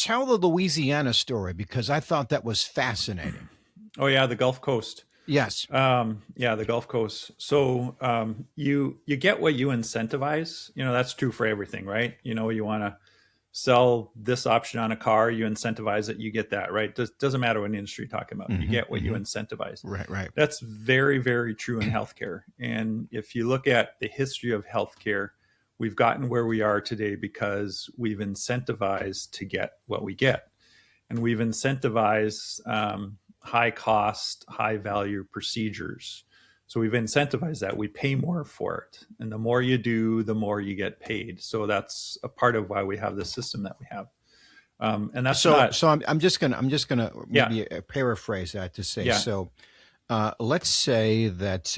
tell the Louisiana story because I thought that was fascinating. Oh yeah, the Gulf Coast. Yes. Yeah, the Gulf Coast. So you get what you incentivize. That's true for everything, right? You want to sell this option on a car, you incentivize it, you get that, right? Doesn't matter what industry you're talking about. You Hmm. get what you Hmm. incentivize. Right, right. That's very, very true in healthcare. And if you look at the history of healthcare, we've gotten where we are today because we've incentivized to get what we get. And we've incentivized high cost, high value procedures. So we've incentivized that. We pay more for it. And the more you do, the more you get paid. So that's a part of why we have the system that we have. And that's So, not, so I'm just gonna yeah, maybe paraphrase that to say, yeah, so let's say that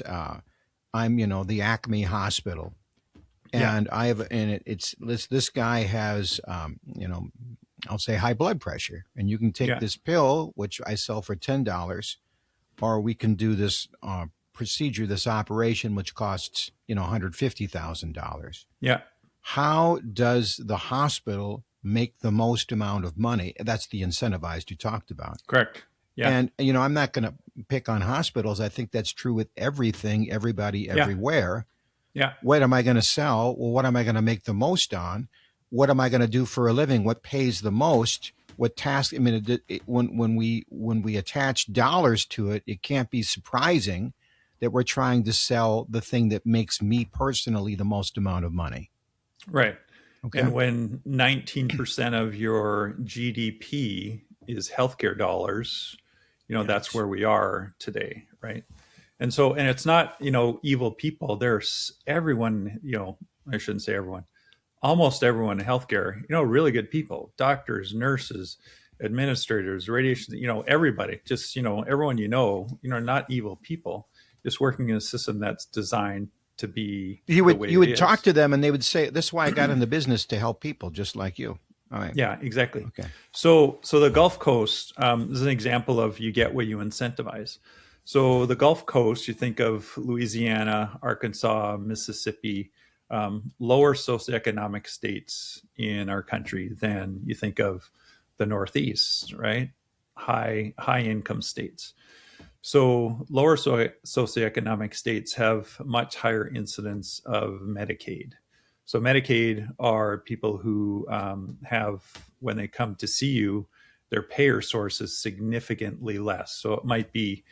I'm, the Acme Hospital, yeah, and I have, and it's this guy has, I'll say high blood pressure, and you can take yeah, this pill, which I sell for $10, or we can do this procedure, this operation, which costs, $150,000. yeah, How does the hospital make the most amount of money? That's the incentivized you talked about. correct. Yeah, And, I'm not going to pick on hospitals. I think that's true with everything, everybody, yeah, everywhere. yeah, What am I going to sell? Well, what am I going to make the most on? What am I going to do for a living? What pays the most? What task? I mean, when we attach dollars to it, it can't be surprising that we're trying to sell the thing that makes me personally the most amount of money. right. Okay. And when 19% of your GDP is healthcare dollars, that's Yikes. where we are today, right? And it's not, evil people. There's everyone, I shouldn't say everyone, almost everyone in healthcare, really good people, doctors, nurses, administrators, radiation, everybody, just, everyone, not evil people, just working in a system that's designed to be You the would way you it would talk is. to them and they would say, "This is why I got in the business to help people, just like you." All right. Yeah, exactly. Okay. So the Gulf Coast is an example of you get what you incentivize. So the Gulf Coast, you think of Louisiana, Arkansas, Mississippi, lower socioeconomic states in our country than you think of the Northeast, right? High income states. So lower socioeconomic states have much higher incidence of Medicaid. So Medicaid are people who have, when they come to see you, their payer source is significantly less. So it might be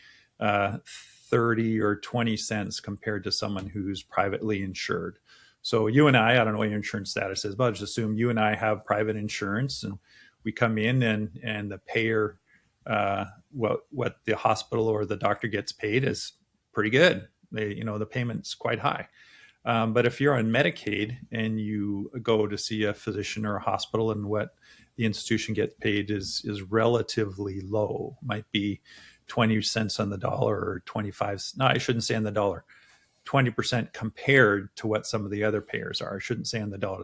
30 or 20 cents compared to someone who's privately insured. So you and I don't know what your insurance status is, but I'll just assume you and I have private insurance, and we come in and the payer, what the hospital or the doctor gets paid is pretty good. The payment's quite high. But if you're on Medicaid and you go to see a physician or a hospital, and what the institution gets paid is relatively low, might be 20 cents on the dollar, or 25. No, I shouldn't say on the dollar. 20% compared to what some of the other payers are. I shouldn't say on the dollar.